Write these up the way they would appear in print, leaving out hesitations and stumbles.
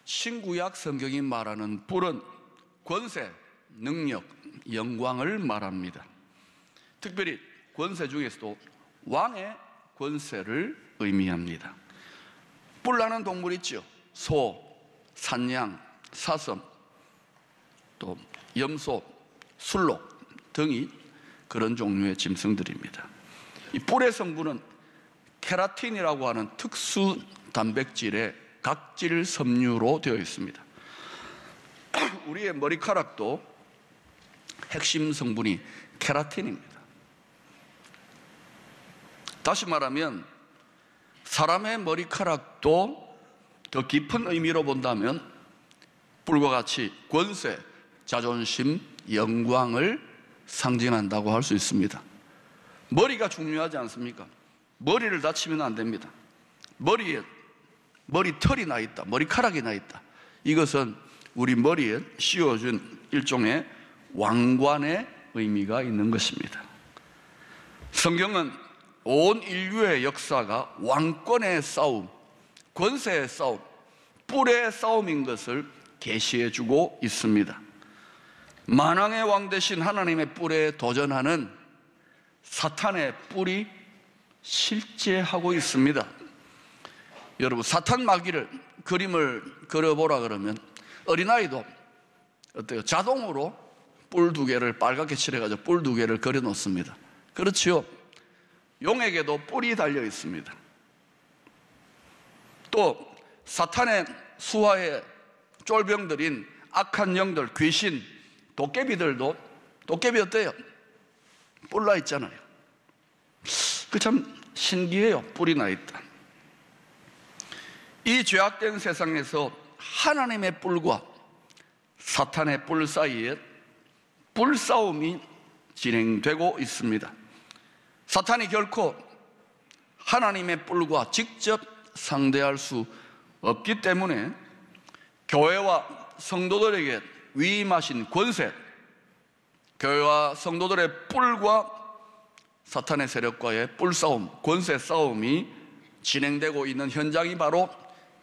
신구약 성경이 말하는 뿔은 권세, 능력, 영광을 말합니다. 특별히 권세 중에서도 왕의 권세를 의미합니다. 뿔나는 동물 있죠. 소, 산양, 사슴, 또 염소, 술록 등이 그런 종류의 짐승들입니다. 이 뿔의 성분은 케라틴이라고 하는 특수 단백질의 각질 섬유로 되어 있습니다. 우리의 머리카락도 핵심 성분이 케라틴입니다. 다시 말하면 사람의 머리카락도 더 깊은 의미로 본다면 뿔과 같이 권세, 자존심, 영광을 상징한다고 할 수 있습니다. 머리가 중요하지 않습니까? 머리를 다치면 안 됩니다. 머리에 머리털이 나 있다, 머리카락이 나 있다. 이것은 우리 머리에 씌워준 일종의 왕관의 의미가 있는 것입니다. 성경은 온 인류의 역사가 왕권의 싸움, 권세의 싸움, 뿔의 싸움인 것을 계시해주고 있습니다. 만왕의 왕 되신 하나님의 뿔에 도전하는 사탄의 뿔이 실제하고 있습니다. 여러분, 사탄 마귀를 그림을 그려보라 그러면 어린아이도 어때요? 자동으로 뿔 두 개를 빨갛게 칠해가지고 뿔 두 개를 그려 놓습니다. 그렇지요? 용에게도 뿔이 달려 있습니다. 또 사탄의 수하의 쫄병들인 악한 영들, 귀신, 도깨비들도 도깨비 어때요? 뿔 나 있잖아요. 그 참 신기해요. 뿔이 나 있다. 이 죄악된 세상에서 하나님의 뿔과 사탄의 뿔 사이에 뿔싸움이 진행되고 있습니다. 사탄이 결코 하나님의 뿔과 직접 상대할 수 없기 때문에 교회와 성도들에게 위임하신 권세, 교회와 성도들의 뿔과 사탄의 세력과의 뿔싸움, 권세 싸움이 진행되고 있는 현장이 바로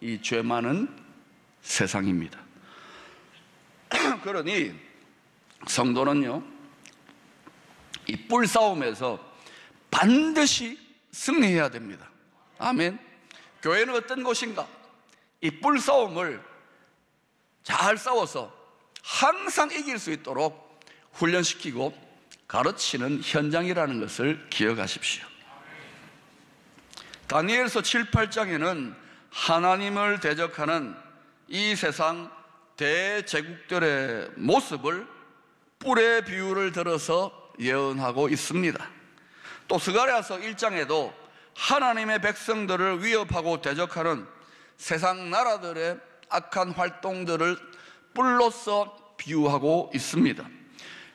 이 죄 많은 세상입니다. 그러니 성도는요, 이 뿔싸움에서 반드시 승리해야 됩니다. 아멘. 교회는 어떤 곳인가? 이 뿔싸움을 잘 싸워서 항상 이길 수 있도록 훈련시키고 가르치는 현장이라는 것을 기억하십시오. 다니엘서 7, 8장에는 하나님을 대적하는 이 세상 대제국들의 모습을 뿔의 비유를 들어서 예언하고 있습니다. 또 스가랴서 1장에도 하나님의 백성들을 위협하고 대적하는 세상 나라들의 악한 활동들을 뿔로써 비유하고 있습니다.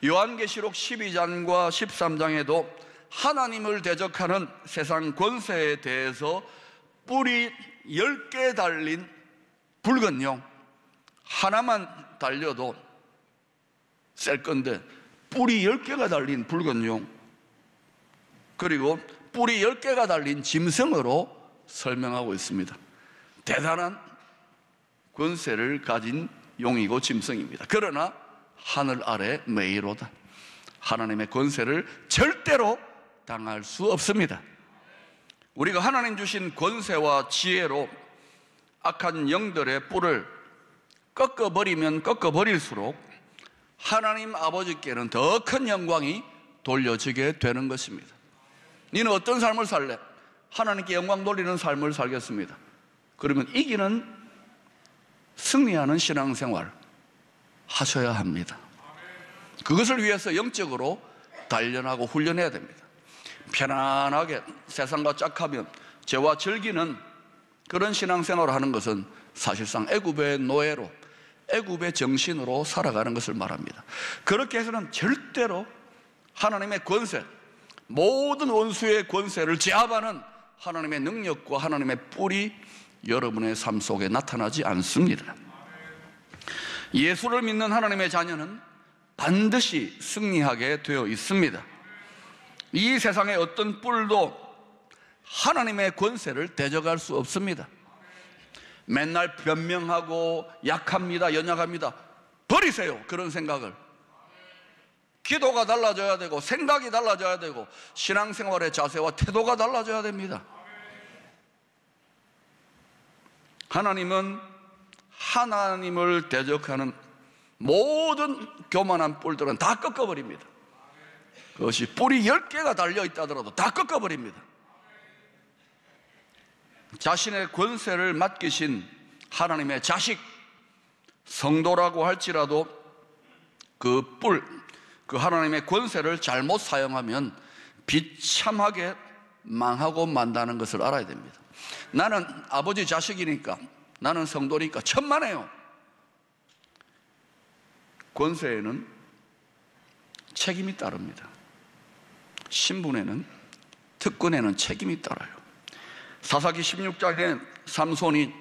요한계시록 12장과 13장에도 하나님을 대적하는 세상 권세에 대해서 뿔이 10개 달린 붉은 용, 하나만 달려도 셀 건데 뿔이 10개가 달린 붉은 용, 그리고 뿔이 10개가 달린 짐승으로 설명하고 있습니다. 대단한 권세를 가진 용이고 짐승입니다. 그러나 하늘 아래 메이로다. 하나님의 권세를 절대로 당할 수 없습니다. 우리가 하나님 주신 권세와 지혜로 악한 영들의 뿔을 꺾어버리면 꺾어버릴수록 하나님 아버지께는 더 큰 영광이 돌려지게 되는 것입니다. 너는 어떤 삶을 살래? 하나님께 영광 돌리는 삶을 살겠습니다. 그러면 이기는, 승리하는 신앙생활 하셔야 합니다. 그것을 위해서 영적으로 단련하고 훈련해야 됩니다. 편안하게 세상과 짝하면 죄와 즐기는 그런 신앙생활을 하는 것은 사실상 애굽의 노예로, 애굽의 정신으로 살아가는 것을 말합니다. 그렇게 해서는 절대로 하나님의 권세, 모든 원수의 권세를 제압하는 하나님의 능력과 하나님의 뿔이 여러분의 삶 속에 나타나지 않습니다. 예수를 믿는 하나님의 자녀는 반드시 승리하게 되어 있습니다. 이 세상의 어떤 뿔도 하나님의 권세를 대적할 수 없습니다. 맨날 변명하고 약합니다, 연약합니다. 버리세요, 그런 생각을. 기도가 달라져야 되고 생각이 달라져야 되고 신앙생활의 자세와 태도가 달라져야 됩니다. 하나님은 하나님을 대적하는 모든 교만한 뿔들은 다 꺾어버립니다. 그것이 뿔이 10개가 달려있다더라도 다 꺾어버립니다. 자신의 권세를 맡기신 하나님의 자식, 성도라고 할지라도 그 뿔, 그 하나님의 권세를 잘못 사용하면 비참하게 망하고 만다는 것을 알아야 됩니다. 나는 아버지 자식이니까, 나는 성도니까 천만에요. 권세에는 책임이 따릅니다. 신분에는, 특권에는 책임이 따라요. 사사기 16장에 삼손이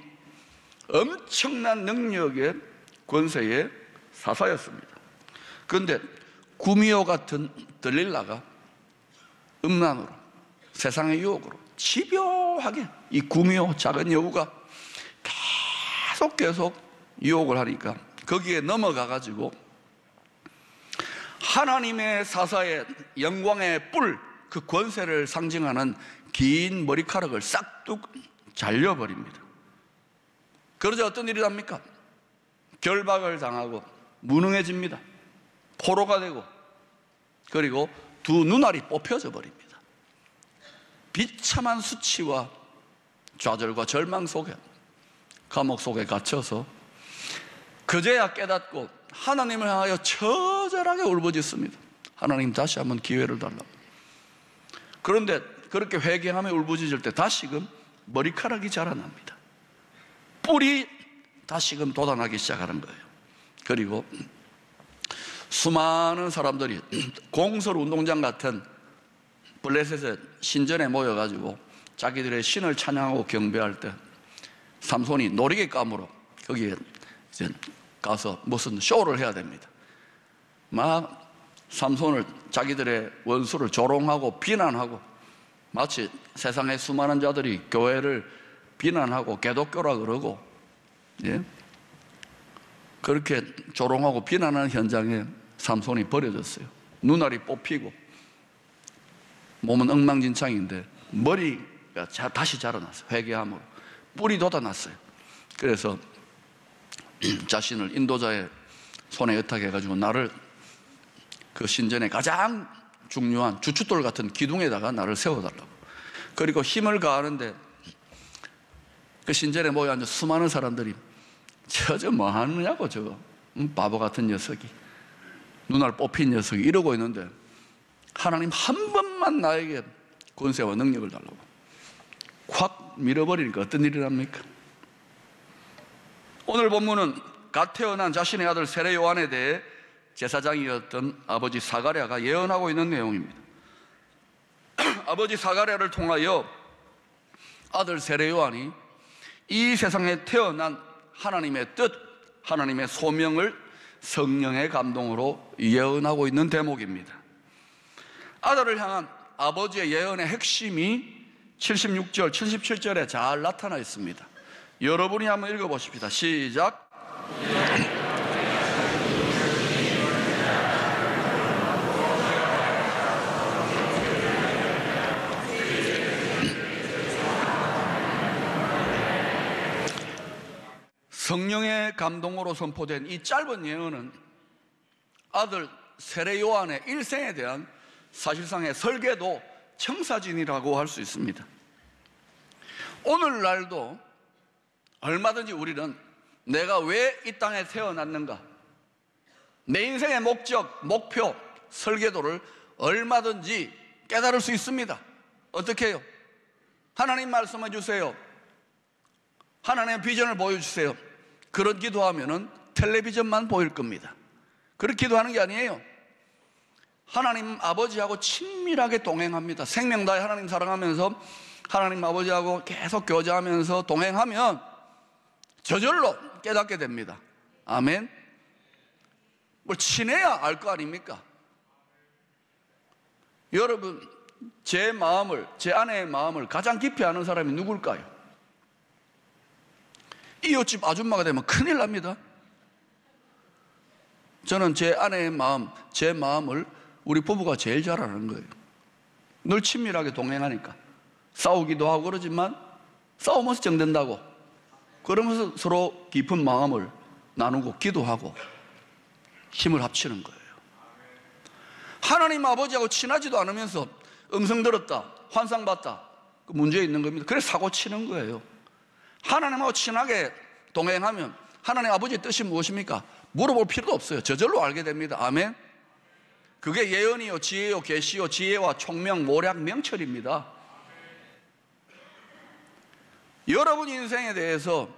엄청난 능력의 권세의 사사였습니다. 그런데 구미호 같은 들릴라가 음란으로, 세상의 유혹으로 집요하게 이 구미호 작은 여우가 계속 유혹을 하니까 거기에 넘어가 가지고 하나님의 사사의 영광의 뿔, 그 권세를 상징하는 긴 머리카락을 싹둑 잘려버립니다. 그러자 어떤 일이 납니까? 결박을 당하고 무능해집니다. 포로가 되고, 그리고 두 눈알이 뽑혀져 버립니다. 비참한 수치와 좌절과 절망 속에, 감옥 속에 갇혀서 그제야 깨닫고 하나님을 향하여 처절하게 울부짖습니다. 하나님, 다시 한번 기회를 달라고. 그런데 그렇게 회개하며 울부짖을 때 다시금 머리카락이 자라납니다. 뿔이 다시금 돋아나기 시작하는 거예요. 그리고 수많은 사람들이 공설 운동장 같은 블레셋의 신전에 모여가지고 자기들의 신을 찬양하고 경배할 때 삼손이 놀이개감으로 거기에 이제 가서 무슨 쇼를 해야 됩니다. 막 삼손을, 자기들의 원수를 조롱하고 비난하고, 마치 세상의 수많은 자들이 교회를 비난하고 개독교라 그러고, 예? 그렇게 조롱하고 비난하는 현장에 삼손이 버려졌어요. 눈알이 뽑히고 몸은 엉망진창인데 머리가 다시 자라났어요. 회개함으로 뿔이 돋아났어요. 그래서 자신을 인도자의 손에 의탁해가지고 나를 그 신전의 가장 중요한 주춧돌 같은 기둥에다가 나를 세워달라고. 그리고 힘을 가하는데 그 신전에 모여 앉아 수많은 사람들이 저 뭐 하느냐고, 저거 바보 같은 녀석이, 눈알 뽑힌 녀석이 이러고 있는데 하나님 한 번만 나에게 권세와 능력을 달라고 확 밀어버리니까 어떤 일이 납니까? 오늘 본문은 갓 태어난 자신의 아들 세례 요한에 대해 제사장이었던 아버지 사가랴가 예언하고 있는 내용입니다. 아버지 사가랴를 통하여 아들 세례 요한이 이 세상에 태어난 하나님의 뜻, 하나님의 소명을 성령의 감동으로 예언하고 있는 대목입니다. 아들을 향한 아버지의 예언의 핵심이 76절, 77절에 잘 나타나 있습니다. 여러분이 한번 읽어보십시다. 시작. 성령의 감동으로 선포된 이 짧은 예언은 아들 세례 요한의 일생에 대한 사실상의 설계도 청사진이라고 할 수 있습니다. 오늘날도 얼마든지 우리는 내가 왜 이 땅에 태어났는가, 내 인생의 목적, 목표, 설계도를 얼마든지 깨달을 수 있습니다. 어떻게 해요? 하나님 말씀해 주세요. 하나님의 비전을 보여주세요. 그런 기도하면은 텔레비전만 보일 겁니다. 그렇게 기도하는 게 아니에요. 하나님 아버지하고 친밀하게 동행합니다. 생명 다해 하나님 사랑하면서 하나님 아버지하고 계속 교제하면서 동행하면 저절로 깨닫게 됩니다. 아멘. 뭘 친해야 알 거 아닙니까? 여러분, 제 마음을, 제 아내의 마음을 가장 깊이 아는 사람이 누굴까요? 이웃집 아줌마가 되면 큰일 납니다. 저는 제 아내의 마음, 제 마음을 우리 부부가 제일 잘 아는 거예요. 늘 친밀하게 동행하니까. 싸우기도 하고 그러지만 싸우면서 정된다고, 그러면서 서로 깊은 마음을 나누고 기도하고 힘을 합치는 거예요. 하나님 아버지하고 친하지도 않으면서 음성 들었다, 환상 봤다, 그 문제 있는 겁니다. 그래서 사고 치는 거예요. 하나님하고 친하게 동행하면 하나님 아버지의 뜻이 무엇입니까? 물어볼 필요도 없어요. 저절로 알게 됩니다. 아멘. 그게 예언이요, 지혜요, 계시요, 지혜와 총명, 모략, 명철입니다. 여러분 인생에 대해서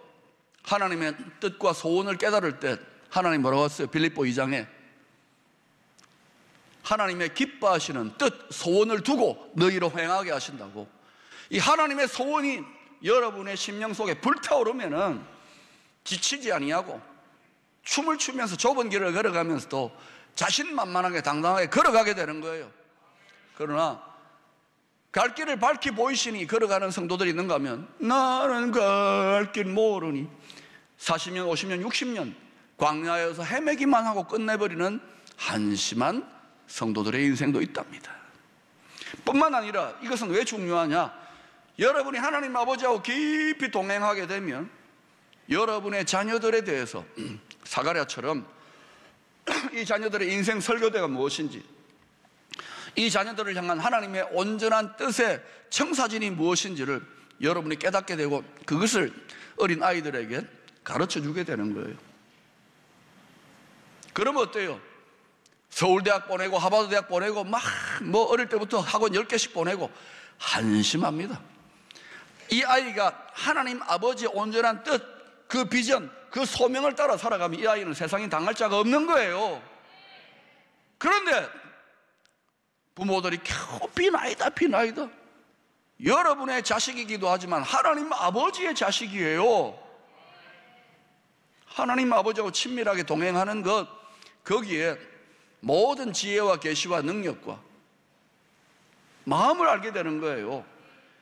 하나님의 뜻과 소원을 깨달을 때 하나님 뭐라고 했어요? 빌립보 2장에 하나님의 기뻐하시는 뜻, 소원을 두고 너희로 행하게 하신다고. 이 하나님의 소원이 여러분의 심령 속에 불타오르면은 지치지 아니하고 춤을 추면서 좁은 길을 걸어가면서도 자신만만하게 당당하게 걸어가게 되는 거예요. 그러나 갈 길을 밝히 보이시니 걸어가는 성도들이 있는가 하면 나는 갈 길 모르니 40년, 50년, 60년 광야에서 헤매기만 하고 끝내버리는 한심한 성도들의 인생도 있답니다. 뿐만 아니라 이것은 왜 중요하냐? 여러분이 하나님 아버지하고 깊이 동행하게 되면 여러분의 자녀들에 대해서 사가랴처럼 이 자녀들의 인생 설교대가 무엇인지, 이 자녀들을 향한 하나님의 온전한 뜻의 청사진이 무엇인지를 여러분이 깨닫게 되고 그것을 어린 아이들에게 가르쳐 주게 되는 거예요. 그러면 어때요? 서울대학 보내고 하버드 대학 보내고 막 뭐 어릴 때부터 학원 10개씩 보내고 한심합니다. 이 아이가 하나님 아버지의 온전한 뜻, 그 비전, 그 소명을 따라 살아가면 이 아이는 세상에 당할 자가 없는 거예요. 그런데 부모들이 겨우 비나이다 비나이다. 여러분의 자식이기도 하지만 하나님 아버지의 자식이에요. 하나님 아버지하고 친밀하게 동행하는 것, 거기에 모든 지혜와 계시와 능력과 마음을 알게 되는 거예요.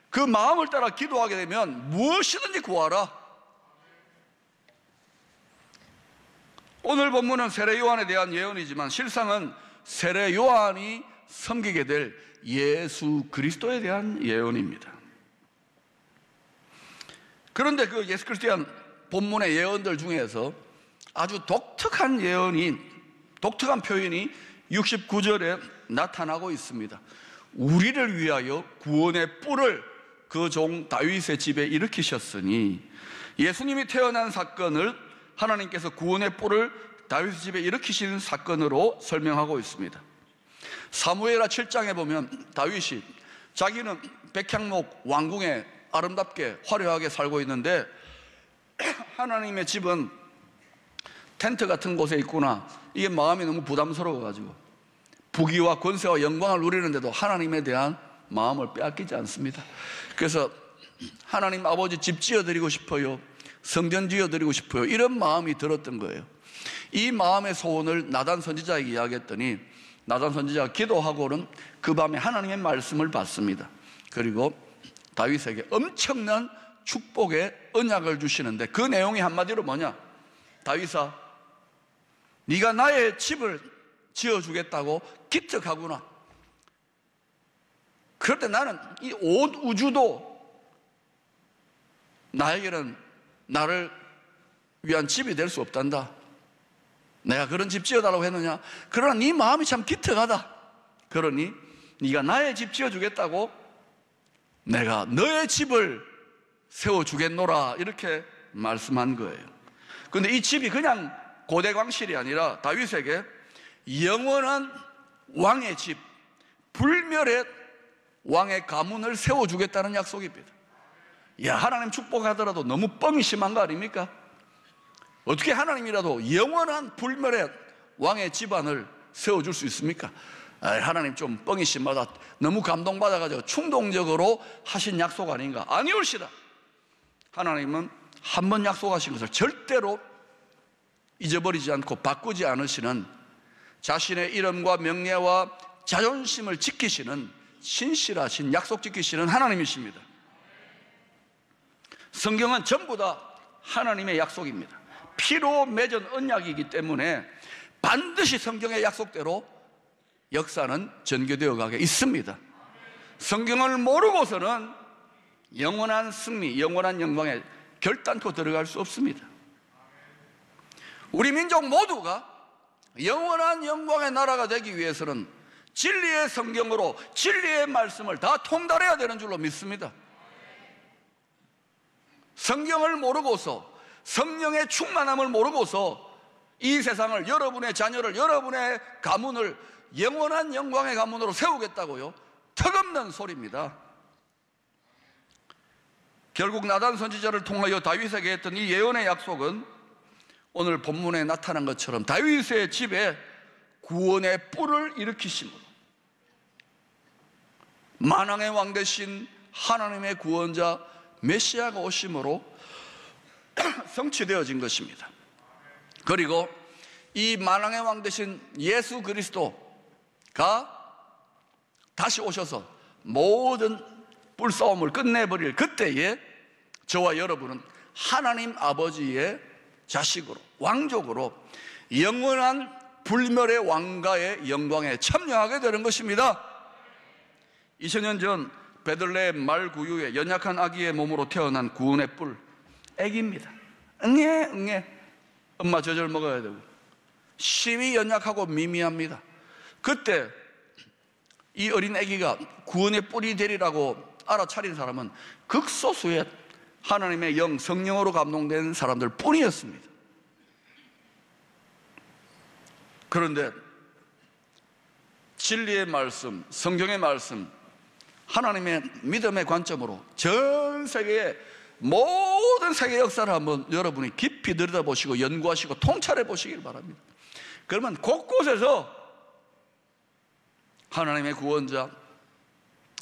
그 마음을 따라 기도하게 되면 무엇이든지 구하라. 오늘 본문은 세례 요한에 대한 예언이지만 실상은 세례 요한이 섬기게 될 예수 그리스도에 대한 예언입니다. 그런데 그 예수 그리스도에 대한 본문의 예언들 중에서 아주 독특한 예언이, 독특한 표현이 69절에 나타나고 있습니다. 우리를 위하여 구원의 뿔을 그 종 다윗의 집에 일으키셨으니, 예수님이 태어난 사건을 하나님께서 구원의 뿔을 다윗의 집에 일으키시는 사건으로 설명하고 있습니다. 사무엘하 7장에 보면 다윗이 자기는 백향목 왕궁에 아름답게 화려하게 살고 있는데 하나님의 집은 텐트 같은 곳에 있구나, 이게 마음이 너무 부담스러워가지고 부귀와 권세와 영광을 누리는데도 하나님에 대한 마음을 빼앗기지 않습니다. 그래서 하나님 아버지 집 지어드리고 싶어요, 성전 지어드리고 싶어요, 이런 마음이 들었던 거예요. 이 마음의 소원을 나단 선지자에게 이야기했더니 나단 선지자가 기도하고는 그 밤에 하나님의 말씀을 받습니다. 그리고 다윗에게 엄청난 축복의 언약을 주시는데 그 내용이 한마디로 뭐냐? 다윗아, 네가 나의 집을 지어주겠다고 기특하구나. 그런데 나는 이 온 우주도 나에게는 나를 위한 집이 될 수 없단다. 내가 그런 집 지어달라고 했느냐? 그러나 네 마음이 참 기특하다. 그러니 네가 나의 집 지어주겠다고 내가 너의 집을 세워주겠노라, 이렇게 말씀한 거예요. 그런데 이 집이 그냥 고대광실이 아니라 다윗에게 영원한 왕의 집, 불멸의 왕의 가문을 세워주겠다는 약속입니다. 야, 하나님 축복하더라도 너무 뻥이 심한 거 아닙니까? 어떻게 하나님이라도 영원한 불멸의 왕의 집안을 세워줄 수 있습니까? 하나님 좀 뻥이 심하다, 너무 감동받아가지고 충동적으로 하신 약속 아닌가? 아니올시다. 하나님은 한 번 약속하신 것을 절대로 잊어버리지 않고 바꾸지 않으시는, 자신의 이름과 명예와 자존심을 지키시는 신실하신, 약속 지키시는 하나님이십니다. 성경은 전부 다 하나님의 약속입니다. 피로 맺은 언약이기 때문에 반드시 성경의 약속대로 역사는 전개되어 가게 있습니다. 성경을 모르고서는 영원한 승리, 영원한 영광에 결단코 들어갈 수 없습니다. 우리 민족 모두가 영원한 영광의 나라가 되기 위해서는 진리의 성경으로 진리의 말씀을 다 통달해야 되는 줄로 믿습니다. 성경을 모르고서, 성령의 충만함을 모르고서 이 세상을, 여러분의 자녀를, 여러분의 가문을 영원한 영광의 가문으로 세우겠다고요? 턱없는 소리입니다. 결국 나단 선지자를 통하여 다윗에게 했던 이 예언의 약속은 오늘 본문에 나타난 것처럼 다윗의 집에 구원의 뿔을 일으키심으로 만왕의 왕 되신 하나님의 구원자 메시아가 오심으로 성취되어진 것입니다. 그리고 이 만왕의 왕 되신 예수 그리스도가 다시 오셔서 모든 뿔싸움을 끝내버릴 그때에 저와 여러분은 하나님 아버지의 자식으로, 왕족으로 영원한 불멸의 왕가의 영광에 참여하게 되는 것입니다. 2000년 전 베들레헴 말 구유에 연약한 아기의 몸으로 태어난 구원의 뿔, 아기입니다. 응애 엄마 젖을 먹어야 되고 심히 연약하고 미미합니다. 그때 이 어린 아기가 구원의 뿔이 되리라고 알아차린 사람은 극소수의 하나님의 영, 성령으로 감동된 사람들 뿐이었습니다. 그런데 진리의 말씀, 성경의 말씀, 하나님의 믿음의 관점으로 전 세계의 모든 세계 역사를 한번 여러분이 깊이 들여다보시고 연구하시고 통찰해 보시길 바랍니다. 그러면 곳곳에서 하나님의 구원자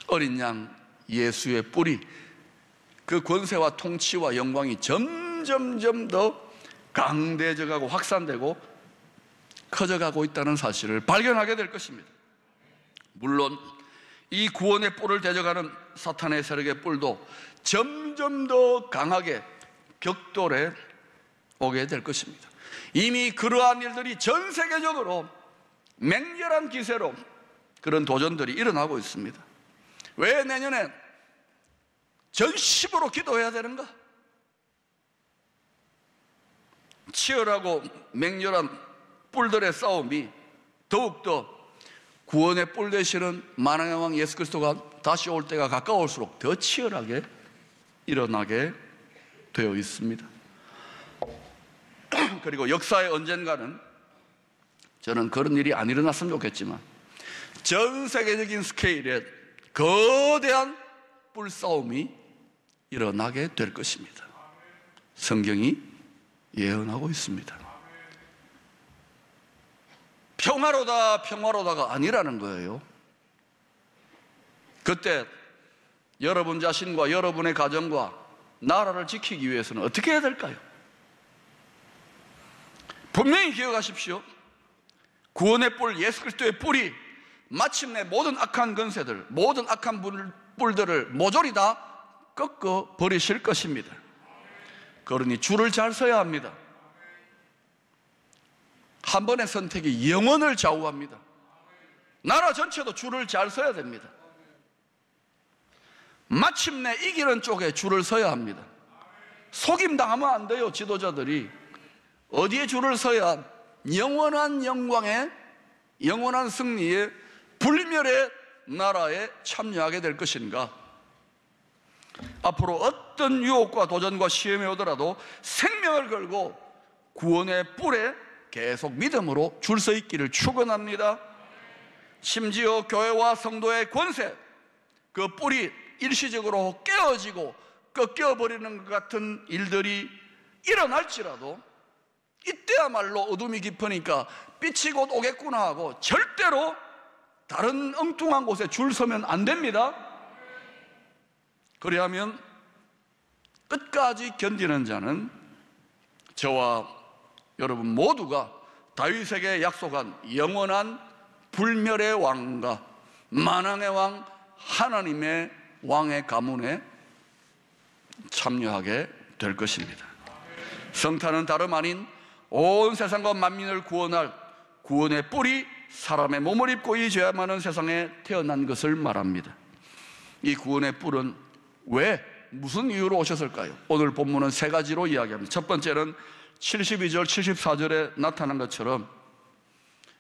어린 양 예수의 뿔이 그 권세와 통치와 영광이 점점점 더 강대해져가고 확산되고 커져가고 있다는 사실을 발견하게 될 것입니다. 물론 이 구원의 뿔을 대적하는 사탄의 세력의 뿔도 점점 더 강하게 격돌해 오게 될 것입니다. 이미 그러한 일들이 전 세계적으로 맹렬한 기세로 그런 도전들이 일어나고 있습니다. 왜 내년에 전심으로 기도해야 되는가? 치열하고 맹렬한 뿔들의 싸움이 더욱더 구원의 뿔 되시는 만왕의 왕 예수 그리스도가 다시 올 때가 가까울수록 더 치열하게 일어나게 되어 있습니다. 그리고 역사의 언젠가는, 저는 그런 일이 안 일어났으면 좋겠지만, 전 세계적인 스케일의 거대한 뿔싸움이 일어나게 될 것입니다. 성경이 예언하고 있습니다. 평화로다가 아니라는 거예요. 그때 여러분 자신과 여러분의 가정과 나라를 지키기 위해서는 어떻게 해야 될까요? 분명히 기억하십시오. 구원의 뿔, 예수 그리스도의 뿔이 마침내 모든 악한 권세들, 모든 악한 뿔들을 모조리 다 꺾어 버리실 것입니다. 그러니 줄을 잘 서야 합니다. 한 번의 선택이 영혼을 좌우합니다. 나라 전체도 줄을 잘 서야 됩니다. 마침내 이기는 쪽에 줄을 서야 합니다. 속임당하면 안 돼요. 지도자들이 어디에 줄을 서야 영원한 영광에, 영원한 승리에, 불멸의 나라에 참여하게 될 것인가? 앞으로 어떤 유혹과 도전과 시험이 오더라도 생명을 걸고 구원의 뿔에 계속 믿음으로 줄 서 있기를 축원합니다. 심지어 교회와 성도의 권세, 그 뿔이 일시적으로 깨어지고 꺾여버리는 것 같은 일들이 일어날지라도 이때야말로 어둠이 깊으니까 빛이 곧 오겠구나 하고 절대로 다른 엉뚱한 곳에 줄 서면 안 됩니다. 그리하면 끝까지 견디는 자는 저와 여러분 모두가 다윗에게 약속한 영원한 불멸의 왕과 만왕의 왕 하나님의 왕의 가문에 참여하게 될 것입니다. 성탄은 다름 아닌 온 세상과 만민을 구원할 구원의 뿔이 사람의 몸을 입고 이 죄 많은 세상에 태어난 것을 말합니다. 이 구원의 뿔은 왜, 무슨 이유로 오셨을까요? 오늘 본문은 세 가지로 이야기합니다. 첫 번째는 72절, 74절에 나타난 것처럼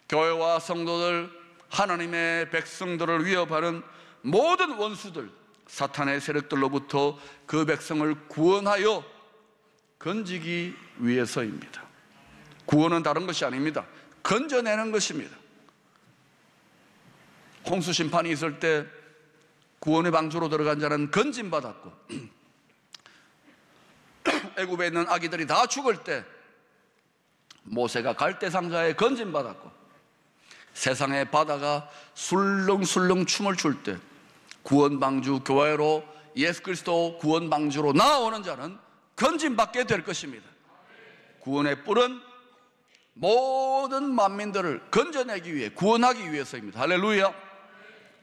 교회와 성도들, 하나님의 백성들을 위협하는 모든 원수들, 사탄의 세력들로부터 그 백성을 구원하여 건지기 위해서입니다. 구원은 다른 것이 아닙니다. 건져내는 것입니다. 홍수 심판이 있을 때 구원의 방주로 들어간 자는 건짐받았고, 애굽에 있는 아기들이 다 죽을 때 모세가 갈대 상자에 건짐받았고, 세상의 바다가 술렁술렁 춤을 출 때 구원 방주 교회로 예수 그리스도 구원 방주로 나오는 자는 건짐받게 될 것입니다. 구원의 뿔은 모든 만민들을 건져내기 위해, 구원하기 위해서입니다. 할렐루야.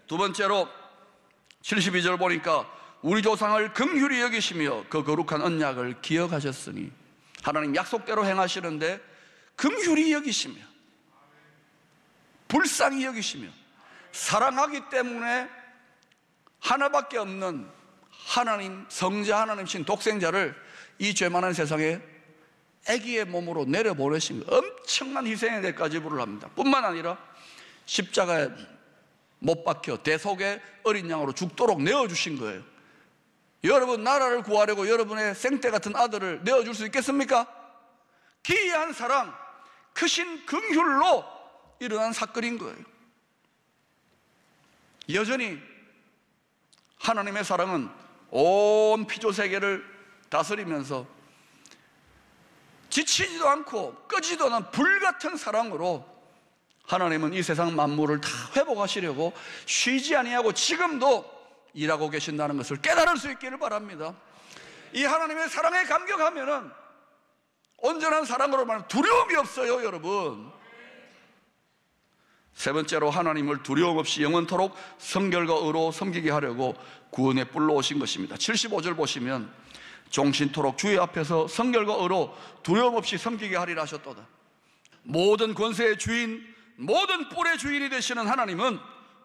두 번째로 72절 보니까 우리 조상을 긍휼히 여기시며 그 거룩한 언약을 기억하셨으니, 하나님 약속대로 행하시는데 긍휼히 여기시며 불쌍히 여기시며 사랑하기 때문에 하나밖에 없는 하나님, 성자 하나님이신 독생자를 이 죄 많은 세상에 아기의 몸으로 내려보내신 엄청난 희생의 대가지 부를합니다. 뿐만 아니라 십자가에 못 박혀 대속의 어린 양으로 죽도록 내어주신 거예요. 여러분 나라를 구하려고 여러분의 생태 같은 아들을 내어줄 수 있겠습니까? 기이한 사랑, 크신 긍휼로 일어난 사건인 거예요. 여전히 하나님의 사랑은 온 피조세계를 다스리면서 지치지도 않고 끄지도 않은 불같은 사랑으로 하나님은 이 세상 만물을 다 회복하시려고 쉬지 아니하고 지금도 일하고 계신다는 것을 깨달을 수 있기를 바랍니다. 이 하나님의 사랑에 감격하면은 온전한 사랑으로 말하면 두려움이 없어요, 여러분. 세 번째로 하나님을 두려움 없이 영원토록 성결과 의로 섬기게 하려고 구원의 뿔로 오신 것입니다. 75절 보시면 종신토록 주의 앞에서 성결과 의로 두려움 없이 섬기게 하리라 하셨도다. 모든 권세의 주인, 모든 뿔의 주인이 되시는 하나님은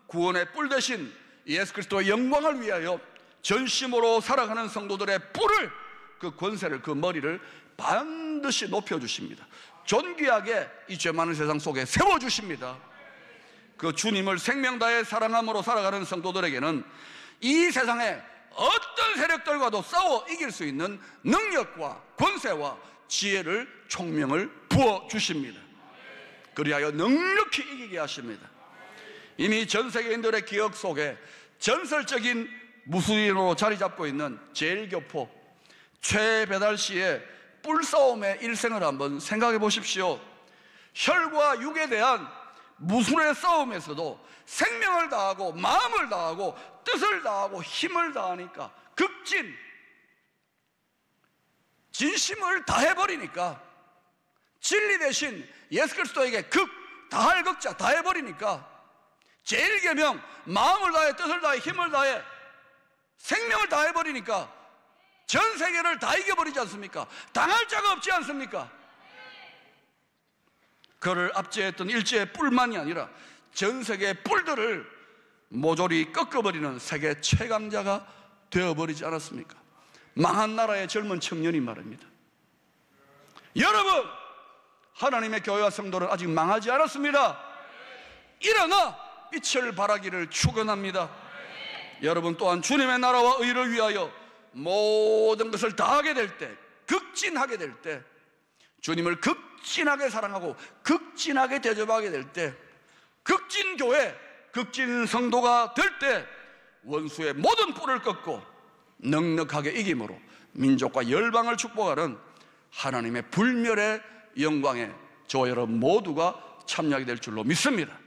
구원의 뿔 대신 예수 그리스도의 영광을 위하여 전심으로 살아가는 성도들의 뿔을, 그 권세를, 그 머리를 반드시 높여주십니다. 존귀하게 이 죄 많은 세상 속에 세워주십니다. 그 주님을 생명 다해 사랑함으로 살아가는 성도들에게는 이 세상에 어떤 세력들과도 싸워 이길 수 있는 능력과 권세와 지혜를, 총명을 부어주십니다. 그리하여 넉넉히 이기게 하십니다. 이미 전 세계인들의 기억 속에 전설적인 무술인으로 자리 잡고 있는 제일교포 최배달 씨의 뿔싸움의 일생을 한번 생각해 보십시오. 혈과 육에 대한 무술의 싸움에서도 생명을 다하고 마음을 다하고 뜻을 다하고 힘을 다하니까 진심을 다해버리니까, 진리 대신 예수 그리스도에게 다할 극자 다해버리니까, 제일계명 마음을 다해 뜻을 다해 힘을 다해 생명을 다해버리니까 전 세계를 다 이겨버리지 않습니까? 당할 자가 없지 않습니까? 그를 압제했던 일제의 뿔만이 아니라 전 세계의 뿔들을 모조리 꺾어버리는 세계 최강자가 되어버리지 않았습니까? 망한 나라의 젊은 청년이 말입니다. 여러분, 하나님의 교회와 성도는 아직 망하지 않았습니다. 일어나 빛을 발하기를 축원합니다. 여러분 또한 주님의 나라와 의를 위하여 모든 것을 다하게 될 때, 극진하게 될 때, 주님을 극진하게 사랑하고 극진하게 대접하게 될 때, 극진교회, 극진성도가 될 때 원수의 모든 뿔을 꺾고 넉넉하게 이김으로 민족과 열방을 축복하는 하나님의 불멸의 영광에 저와 여러분 모두가 참여하게 될 줄로 믿습니다.